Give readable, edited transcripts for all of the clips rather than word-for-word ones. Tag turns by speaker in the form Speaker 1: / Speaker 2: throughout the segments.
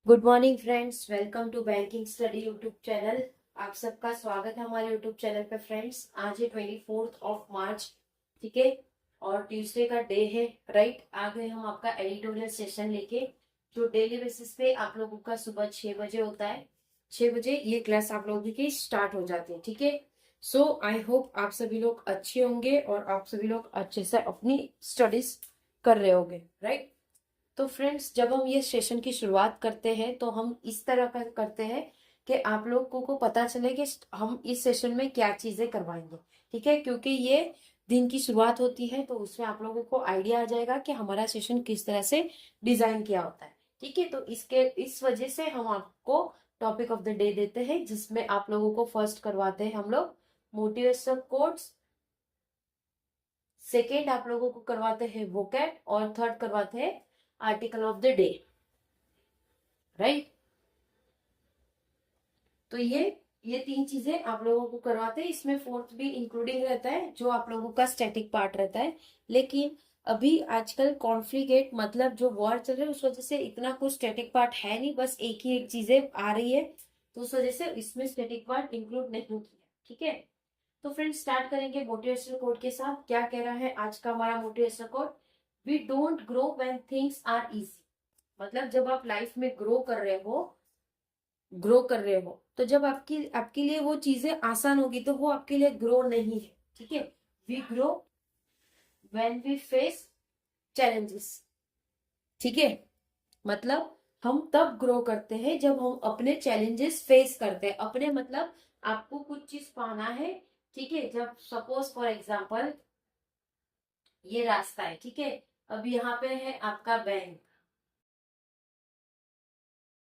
Speaker 1: Good morning friends, welcome to banking study YouTube channel. आप सबका स्वागत है हमारे यूट्यूब चैनल पे। फ्रेंड्स, आज है 24 ठीक है, और ट्यूसडे का डे है, राइट। आ गए हम आपका एडिटोरियल सेशन लेके, जो डेली बेसिस पे आप लोगों का सुबह 6 बजे होता है। 6 बजे ये क्लास आप लोगों की स्टार्ट हो जाती है, ठीक है। सो आई होप आप सभी लोग अच्छे होंगे और आप सभी लोग अच्छे से अपनी स्टडीज कर रहे होंगे, राइट। तो फ्रेंड्स, जब हम ये सेशन की शुरुआत करते हैं तो हम इस तरह का करते हैं कि आप लोगों को पता चले कि हम इस सेशन में क्या चीजें करवाएंगे, ठीक है। क्योंकि ये दिन की शुरुआत होती है तो उसमें आप लोगों को आइडिया आ जाएगा कि हमारा सेशन किस तरह से डिजाइन किया होता है, ठीक है। तो इस वजह से हम आपको टॉपिक ऑफ द डे देते हैं, जिसमें आप लोगों को फर्स्ट करवाते हैं हम लोग मोटिवेशनल कोट्स, सेकेंड आप लोगों को करवाते हैं वोकैब, और थर्ड करवाते हैं article of the day, right. तो ये तीन चीजें आप लोगों को करवाते हैं। इसमें फोर्थ भी इंक्लूडिंग रहता है, जो आप लोगों का स्टैटिक पार्ट रहता है। लेकिन अभी आजकल कॉन्फ्लिक्ट, मतलब जो वॉर चल रहा है, उस वजह से इतना कुछ स्टैटिक पार्ट है नहीं, बस एक ही एक चीजें आ रही है, तो उस वजह से इसमें स्टैटिक पार्ट इंक्लूड नहीं किया, ठीक है। तो फ्रेंड्स, स्टार्ट करेंगे मोटिवेशनल कोड के साथ। क्या कह रहा है आज का हमारा motivational quote? We don't grow when things are easy. मतलब जब आप लाइफ में ग्रो कर रहे हो तो जब आपकी आपके लिए वो चीजें आसान होगी तो वो आपके लिए ग्रो नहीं है, ठीक है। We grow when we face challenges, ठीक है। मतलब हम तब ग्रो करते हैं जब हम अपने चैलेंजेस फेस करते हैं। अपने मतलब आपको कुछ चीज पाना है, ठीक है। जब सपोज फॉर एग्जांपल ये रास्ता है, ठीक है। अब यहाँ पे है आपका बैंक,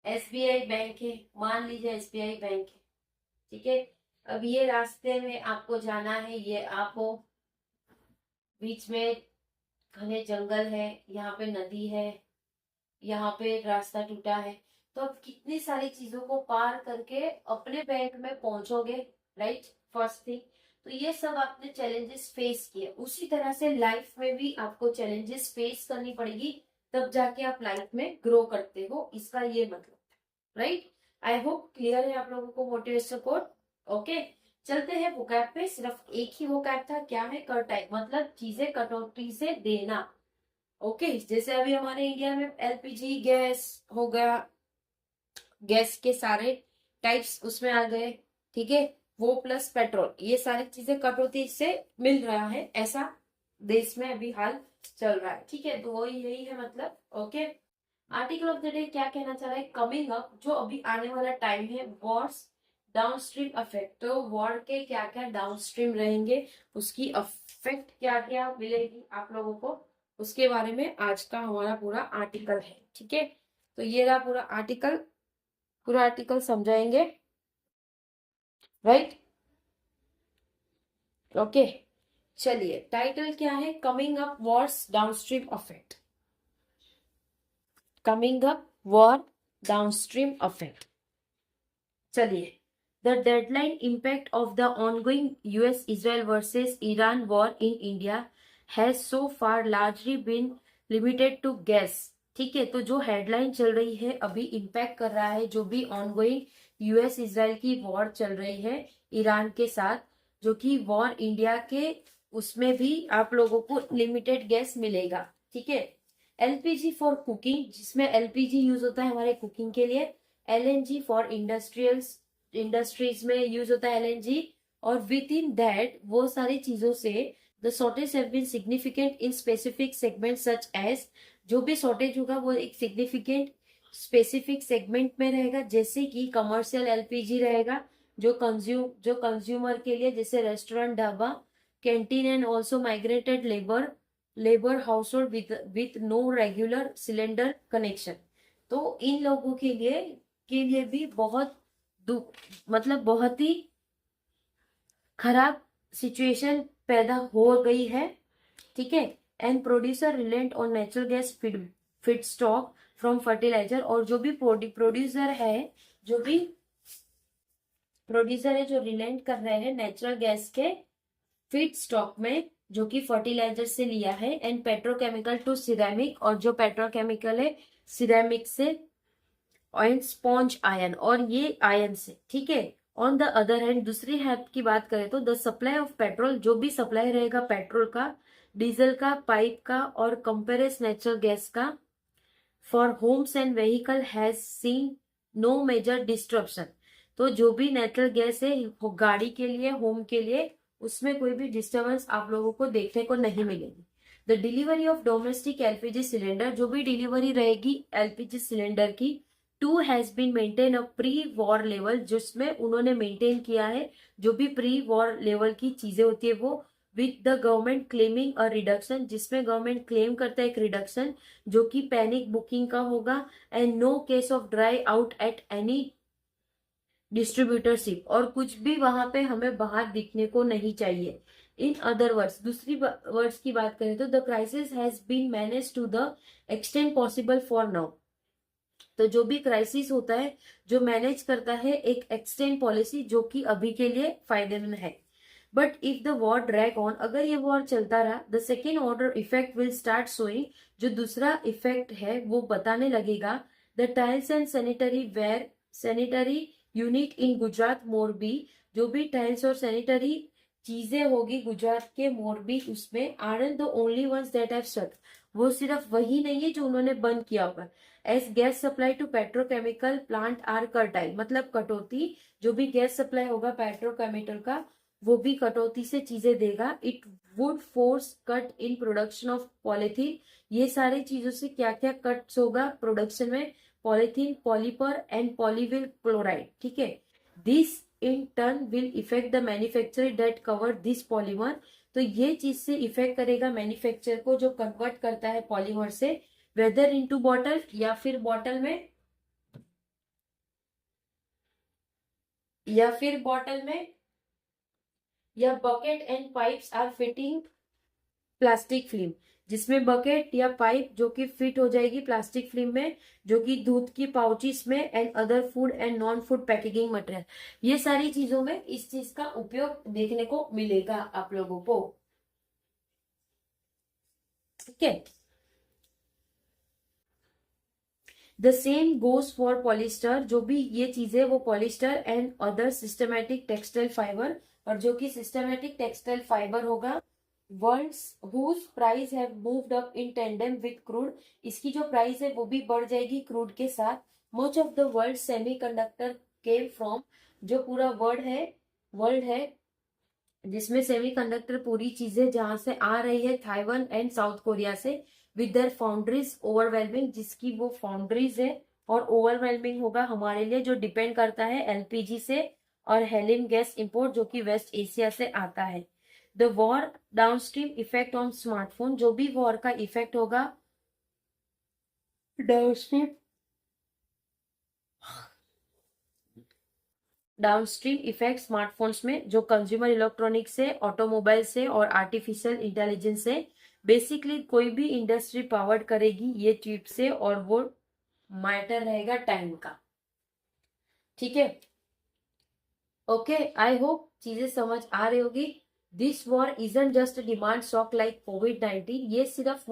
Speaker 1: एसबीआई बैंक है, मान लीजिए एसबीआई बैंक है, ठीक है। अब ये रास्ते में आपको जाना है, ये आप हो, बीच में घने जंगल है, यहाँ पे नदी है, यहाँ पे रास्ता टूटा है। तो अब कितनी सारी चीजों को पार करके अपने बैंक में पहुंचोगे, राइट। फर्स्ट थिंग, तो ये सब आपने चैलेंजेस फेस किए। उसी तरह से लाइफ में भी आपको चैलेंजेस फेस करनी पड़ेगी, तब जाके आप लाइफ में ग्रो करते हो, इसका ये मतलब, राइट। आई होप क्लियर है आप लोगों को मोटिवेशनल कोड। ओके, चलते हैं वोकैब पे। सिर्फ एक ही वोकैब था, क्या है? कटाई, मतलब चीजें कटौती से देना। ओके, जैसे अभी हमारे इंडिया में एलपीजी गैस हो गया, गैस के सारे टाइप्स उसमें आ गए, ठीक है। वो प्लस पेट्रोल, ये सारी चीजें कटौती से मिल रहा है, ऐसा देश में अभी हाल चल रहा है, ठीक है। तो वो यही है मतलब। Okay, article of the day क्या कहना चाह रहा है? कमिंग अप, जो अभी आने वाला टाइम है, वॉर्स डाउनस्ट्रीम अफेक्ट। तो वॉर के क्या क्या डाउनस्ट्रीम रहेंगे, उसकी अफेक्ट क्या क्या मिलेगी आप लोगों को, उसके बारे में आज का हमारा पूरा आर्टिकल है, ठीक है। तो ये रहा पूरा आर्टिकल, पूरा आर्टिकल समझाएंगे, राइट। ओके, चलिए, टाइटल क्या है? Coming up Wars downstream affect. Coming up war downstream affect. चलिए, the deadline impact of the ongoing US-Israel versus Iran war in India has so far largely been limited to guess, ठीक है। तो जो headline चल रही है, अभी impact कर रहा है, जो भी ऑनगोइंग यूएस इसराइल की वॉर चल रही है ईरान के साथ, जो कि वॉर इंडिया के, उसमें भी आप लोगों को लिमिटेड गैस मिलेगा, ठीक है। एलपीजी फॉर कुकिंग, जिसमें एलपीजी यूज होता है हमारे कुकिंग के लिए। एलएनजी फॉर इंडस्ट्रीज में यूज होता है एलएनजी। और विद इन दैट वो सारी चीजों से the shortage have been significant in specific segment such as, जो भी शॉर्टेज होगा वो एक सिग्निफिकेंट स्पेसिफिक सेगमेंट में रहेगा, जैसे कि कमर्शियल एलपीजी रहेगा, जो कंज्यूमर के लिए, जैसे restaurant, dhaba, canteen, and also migrated labour household with no regular cylinder connection. तो इन लोगों के लिए भी बहुत दुख, मतलब बहुत ही खराब सिचुएशन पैदा हो गई है, ठीक है। And producer reliant on natural gas feedstock from fertiliser, और जो भी प्रोड्यूसर है जो रिलेंट कर रहे हैं नेचुरल गैस के फीड स्टॉक में, जो कि फर्टिलाइजर से लिया है। एंड पेट्रोकेमिकल टू सिरेमिक, और जो पेट्रोकेमिकल है सिरेमिक से एंड स्पॉन्ज आयन, और ये आयन से, ठीक है। ऑन द अदर हैंड दूसरी हैप की बात करें तो द सप्लाई ऑफ पेट्रोल, जो भी सप्लाई रहेगा पेट्रोल का, डीजल का, पाइप का और कंपेरेस नेचुरल गैस का for homes and vehicle has seen no major disruption. तो जो भी नेचुरल गैस है गाड़ी के लिए, होम के लिए, उसमें कोई भी डिस्टर्बेंस आप लोगों को देखने को नहीं मिलेगी। The delivery of domestic LPG cylinder, जो भी डिलीवरी रहेगी एलपीजी सिलेंडर की, too has been maintain a pre war level, जिसमें उन्होंने मेंटेन किया है जो भी प्री वॉर लेवल की चीजें होती है वो, with the government claiming a reduction, जिसमें गवर्नमेंट क्लेम करता है एक रिडक्शन जो कि पैनिक बुकिंग का होगा, and no case of dry out at any distributorship, और कुछ भी वहां पे हमें बाहर दिखने को नहीं चाहिए। इन अदर वर्ड्स, दूसरी वर्ड्स की बात करें तो the crisis has been manage to the extent possible for now. तो जो भी क्राइसिस होता है जो मैनेज करता है एक एक्सटेंड पॉलिसी जो कि अभी के लिए फायदेमंद है। But if the war drag on, अगर ये वॉर चलता रहा, the second order effect will start showing, जो दूसरा इफेक्ट है वो बताने लगेगा। The tiles and sanitary unit in Gujarat Morbi, जो भी टाइल्स और सैनिटरी चीजें होगी गुजरात के मोरबी, उसमें are the only ones that have shut, वो सिर्फ वही नहीं है जो उन्होंने बंद किया होगा। As gas supply to petrochemical plant are curtail, मतलब कटौती, जो भी गैस सप्लाई होगा पेट्रोकेमिकल का वो भी कटौती से चीजें देगा। It would force cut in production of polythene, ये सारी चीजों से क्या क्या कट्स होगा प्रोडक्शन में, पॉलिथीन, पॉलीपर एंड पॉलीविल क्लोराइड, ठीक है। This in turn will effect the manufacture that cover this polymer, तो ये चीज से इफेक्ट करेगा मैन्युफैक्चर को जो कन्वर्ट करता है पॉलीमर से, वेदर इनटू बॉटल या फिर बॉटल में, या bucket and pipes are fitting plastic film, जिसमें बकेट या पाइप जो कि फिट हो जाएगी प्लास्टिक फिल्म में, जो कि दूध की पाउचेस में, and other food and non food packaging material, ये सारी चीजों में इस चीज का उपयोग देखने को मिलेगा आप लोगों को, ठीक है। The same goes for polyester, जो भी ये चीजें वो polyester and other systematic textile fibre, और जो कि सिस्टमैटिक टेक्सटाइल फाइबर होगा, worlds whose price have moved up in tandem with crude, इसकी जो प्राइस है वो भी बढ़ जाएगी क्रूड के साथ। Much of the world semiconductor came from, जो पूरा वर्ल्ड है जिसमें सेमीकंडक्टर पूरी चीजें जहां से आ रही है ताइवान एंड साउथ कोरिया से, विद देयर फाउंड्रीज ओवरवेलमिंग, जिसकी वो फाउंड्रीज है और ओवरवेलमिंग होगा हमारे लिए, जो डिपेंड करता है एलपीजी से और हेलियम गैस इंपोर्ट जो कि वेस्ट एशिया से आता है। The war downstream effect on smartphone, जो भी वॉर का इफेक्ट होगा डाउनस्ट्रीम इफेक्ट स्मार्टफोन्स में, जो कंज्यूमर इलेक्ट्रॉनिक्स से, ऑटोमोबाइल से और आर्टिफिशियल इंटेलिजेंस से, बेसिकली कोई भी इंडस्ट्री पावर्ड करेगी ये चिप से, और वो मैटर रहेगा टाइम का, ठीक है। ओके, आई होप चीजें समझ आ रही होगी। This war isn't just demand shock like कोविड-19, ये सिर्फ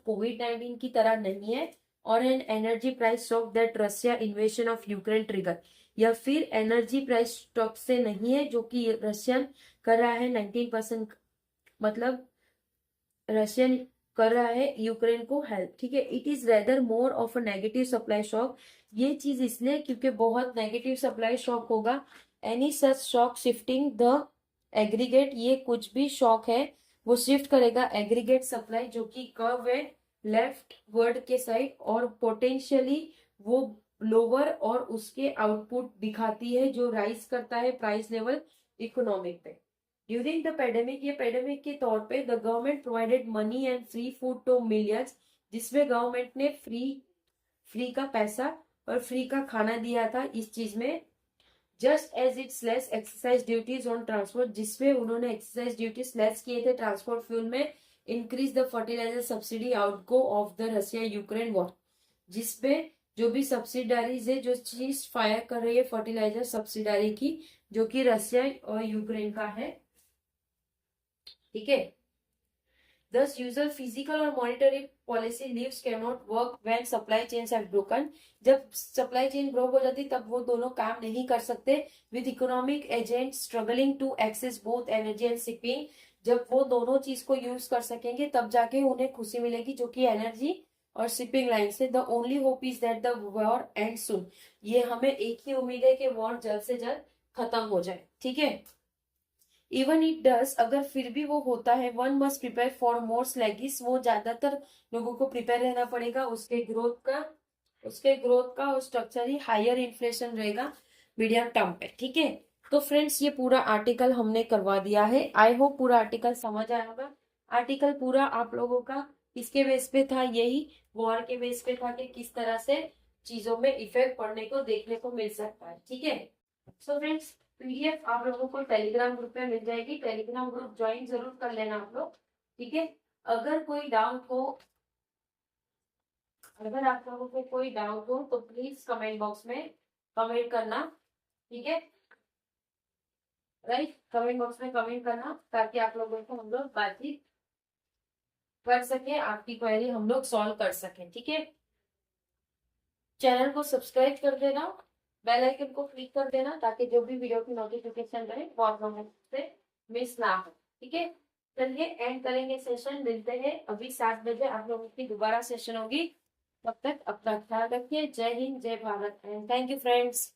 Speaker 1: कोविड-19 की तरह नहीं है, और an energy price shock that Russia invasion of Ukraine trigger, या फिर एनर्जी प्राइस शॉक से नहीं है जो कि रशियन कर रहा है 19%, मतलब रशियन कर रहा है यूक्रेन को हेल्प, ठीक है। It is rather more of a negative supply shock, ये चीज इसलिए क्योंकि बहुत नेगेटिव सप्लाई शॉक होगा। Any such shock shifting the aggregate, ये कुछ भी शॉक है वो शिफ्ट करेगा एग्रीगेट सप्लाई जो कि कर्व है लेफ्ट वर्ड के साइड, और पोटेंशियली वो लोअर और उसके आउटपुट दिखाती है जो राइज करता है प्राइस लेवल इकोनॉमिक पे। ड्यूरिंग द पेंडेमिक, ये पेंडेमिक के तौर पे the government provided money and free food to millions, जिसमें गवर्नमेंट ने फ्री का पैसा और फ्री का खाना दिया था इस चीज में। Just as it's less excise duties on transport, जिसमें उन्होंने एक्सरसाइज ड्यूटीज लेस किए थे ट्रांसपोर्ट फ्यूल में। Increase the fertiliser subsidy outgo of the Russia Ukraine war, जिसमें जो भी सब्सिडारीज है जो चीज फायर कर रही है फर्टिलाइजर सब्सिडारी की, जो कि रशिया और यूक्रेन का है, ठीक है। दस यूजल फिजिकल और policy levers can not work when supply chains have broken. जब सप्लाई चेन ब्रोक हो जाती तब वो दोनों काम नहीं कर सकते। With economic agent struggling to access both energy and shipping, जब वो दोनों चीज को यूज कर सकेंगे तब जाके उन्हें खुशी मिलेगी, जो कि एनर्जी और शिपिंग लाइन से। The only hope is that the war end soon, ये हमें एक ही उम्मीद है कि वॉर जल्द से जल्द खत्म हो जाए, ठीक है। इवन इट डज, अगर फिर भी वो होता है, one must prepare for more sluggish, वो ज्यादातर लोगों को प्रिपेयर रहना पड़ेगा उसके ग्रोथ का और स्ट्रक्चर ही हायर इन्फ्लेशन रहेगा मीडियम टर्म पे, ठीक है। तो फ्रेंड्स ये पूरा आर्टिकल हमने करवा दिया है। आई होप पूरा आर्टिकल समझ आया होगा। आर्टिकल पूरा आप लोगों का किसके बेस पे था, यही वॉर के बेस पे था कि किस तरह से चीजों में इफेक्ट पड़ने को देखने को मिल सकता है, ठीक है। सो फ्रेंड्स पीडीएफ आप लोगों को टेलीग्राम ग्रुप में मिल जाएगी, टेलीग्राम ग्रुप ज्वाइन जरूर कर लेना आप लोग, ठीक है। अगर कोई डाउट हो, अगर आप लोगों को कोई डाउट हो तो प्लीज कमेंट बॉक्स में कमेंट करना, ठीक है। राइट, कमेंट बॉक्स में कमेंट करना ताकि आप लोगों को हम लोग बातचीत कर सके, आपकी क्वेरी हम लोग सॉल्व कर सके, ठीक है। चैनल को सब्सक्राइब कर देना, बेल आइकन को क्लिक कर देना ताकि जो भी वीडियो की नोटिफिकेशन रहे वो आप लोगों से मिस ना हो, ठीक है। चलिए एंड करेंगे सेशन, मिलते हैं अभी 7 बजे आप लोगों की दोबारा सेशन होगी। तब तक अपना ख्याल रखिए। जय हिंद, जय Bharat and thank you friends.